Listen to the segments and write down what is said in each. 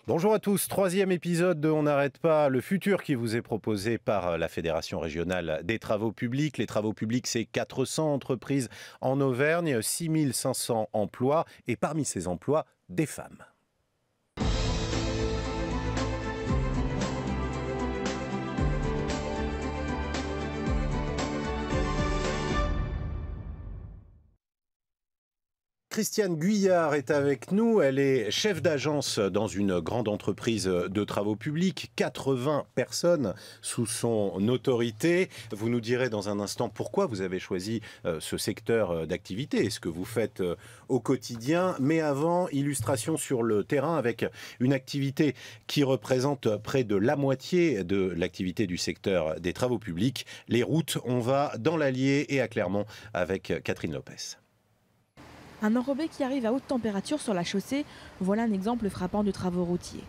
Bonjour à tous, troisième épisode de On n'arrête pas, le futur qui vous est proposé par la Fédération régionale des travaux publics. Les travaux publics, c'est 400 entreprises en Auvergne, 6500 emplois et parmi ces emplois, des femmes. Christiane Guyard est avec nous, elle est chef d'agence dans une grande entreprise de travaux publics, 80 personnes sous son autorité. Vous nous direz dans un instant pourquoi vous avez choisi ce secteur d'activité et ce que vous faites au quotidien. Mais avant, illustration sur le terrain avec une activité qui représente près de la moitié de l'activité du secteur des travaux publics. Les routes, on va dans l'Allier et à Clermont avec Catherine Lopez. Un enrobé qui arrive à haute température sur la chaussée, voilà un exemple frappant de travaux routiers.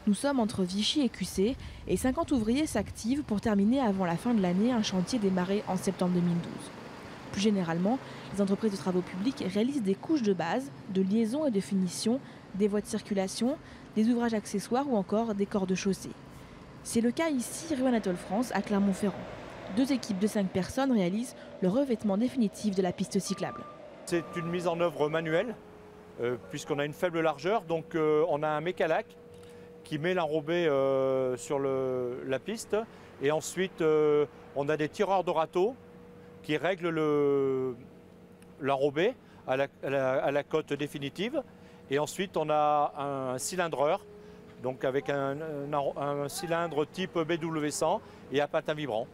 Nous sommes entre Vichy et Cussé et 50 ouvriers s'activent pour terminer avant la fin de l'année un chantier démarré en septembre 2012. Plus généralement, les entreprises de travaux publics réalisent des couches de base, de liaison et de finition, des voies de circulation, des ouvrages accessoires ou encore des corps de chaussée. C'est le cas ici, rue Anatole France, à Clermont-Ferrand. 2 équipes de 5 personnes réalisent le revêtement définitif de la piste cyclable. C'est une mise en œuvre manuelle, puisqu'on a une faible largeur, donc on a un mécalac qui met l'enrobé sur la piste, et ensuite on a des tireurs de râteau qui règlent l'enrobé à la cote définitive, et ensuite on a un cylindreur, donc avec un cylindre type BW100 et à patin vibrant.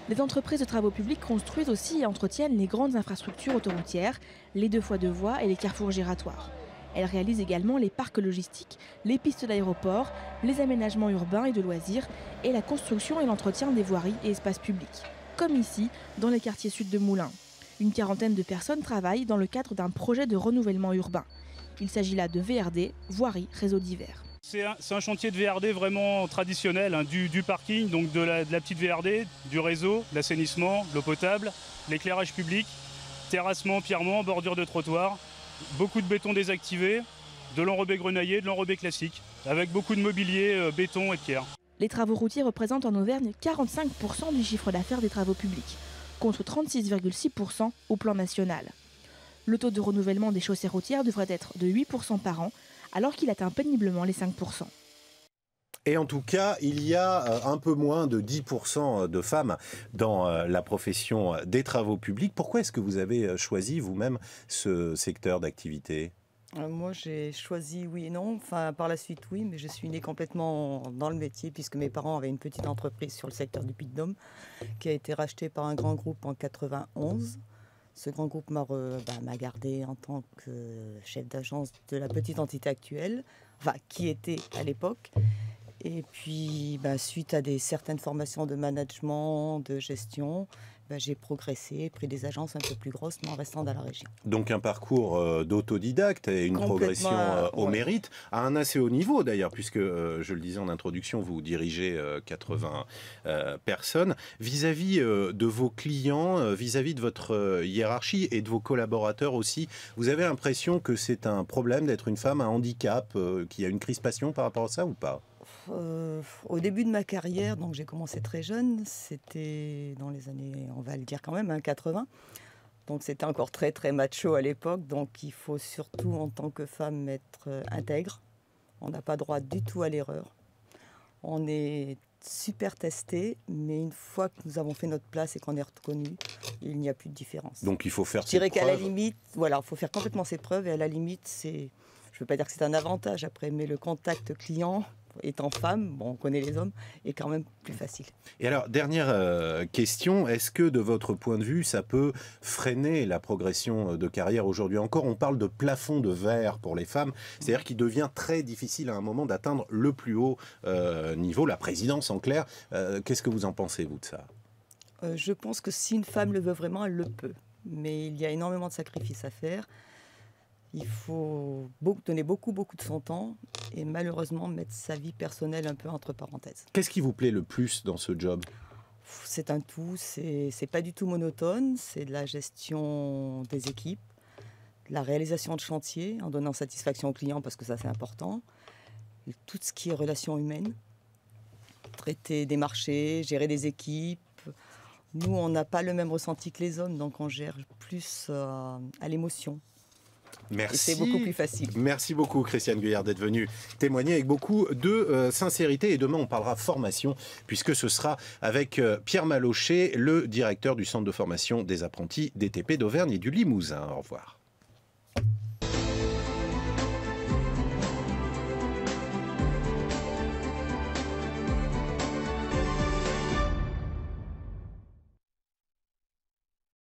Les entreprises de travaux publics construisent aussi et entretiennent les grandes infrastructures autoroutières, les 2x2 voies et les carrefours giratoires. Elles réalisent également les parcs logistiques, les pistes d'aéroport, les aménagements urbains et de loisirs et la construction et l'entretien des voiries et espaces publics. Comme ici, dans les quartiers sud de Moulins. Une quarantaine de personnes travaillent dans le cadre d'un projet de renouvellement urbain. Il s'agit là de VRD, voirie, réseau divers. C'est un chantier de VRD vraiment traditionnel, hein, du parking, donc de la petite VRD, du réseau, l'assainissement, l'eau potable, l'éclairage public, terrassement, pierrement, bordure de trottoir, beaucoup de béton désactivé, de l'enrobé grenaillé, de l'enrobé classique, avec beaucoup de mobilier, béton et pierre. Les travaux routiers représentent en Auvergne 45% du chiffre d'affaires des travaux publics, contre 36,6% au plan national. Le taux de renouvellement des chaussées routières devrait être de 8% par an, alors qu'il atteint péniblement les 5%. Et en tout cas, il y a un peu moins de 10% de femmes dans la profession des travaux publics. Pourquoi est-ce que vous avez choisi vous-même ce secteur d'activité ? Moi, j'ai choisi oui et non. Enfin, par la suite, oui, mais je suis née complètement dans le métier puisque mes parents avaient une petite entreprise sur le secteur du Puy-de-Dôme qui a été rachetée par un grand groupe en 91. Ce grand groupe m'a gardée en tant que chef d'agence de la petite entité actuelle, enfin qui était à l'époque. Et puis, suite à certaines formations de management, de gestion, j'ai progressé, pris des agences un peu plus grosses, mais en restant dans la région. Donc un parcours d'autodidacte et une progression au mérite, à un assez haut niveau d'ailleurs, puisque, je le disais en introduction, vous dirigez 80 personnes. Vis-à-vis de vos clients, vis-à-vis de votre hiérarchie et de vos collaborateurs aussi, vous avez l'impression que c'est un problème d'être une femme, un handicap, qu'il y a une crispation par rapport à ça ou pas ? Au début de ma carrière, donc j'ai commencé très jeune, c'était dans les années, on va le dire quand même, 80. Donc c'était encore très très macho à l'époque, donc il faut surtout en tant que femme être intègre. On n'a pas droit du tout à l'erreur. On est super testé, mais une fois que nous avons fait notre place et qu'on est reconnu, il n'y a plus de différence. Donc il faut faire ses preuves. Je dirais qu'à la limite, voilà, il faut faire complètement ses preuves et à la limite, je ne veux pas dire que c'est un avantage après, mais le contact client, étant femme, bon, on connaît les hommes, est quand même plus facile. Et alors, dernière question, est-ce que de votre point de vue, ça peut freiner la progression de carrière aujourd'hui encore ? On parle de plafond de verre pour les femmes, c'est-à-dire qu'il devient très difficile à un moment d'atteindre le plus haut niveau, la présidence en clair. Qu'est-ce que vous en pensez, vous, de ça ? Je pense que si une femme le veut vraiment, elle le peut. Mais il y a énormément de sacrifices à faire. Il faut donner beaucoup de son temps et malheureusement mettre sa vie personnelle un peu entre parenthèses. Qu'est-ce qui vous plaît le plus dans ce job ? C'est un tout, c'est pas du tout monotone, c'est de la gestion des équipes, de la réalisation de chantier en donnant satisfaction aux clients parce que ça c'est important. tout ce qui est relations humaines, traiter des marchés, gérer des équipes. Nous, on n'a pas le même ressenti que les hommes, donc on gère plus à l'émotion. Merci. Et c'est beaucoup plus facile. Merci beaucoup, Christiane Guyard, d'être venue témoigner avec beaucoup de sincérité. Et demain, on parlera formation, puisque ce sera avec Pierre Malochet, le directeur du Centre de formation des apprentis DTP d'Auvergne et du Limousin. Au revoir.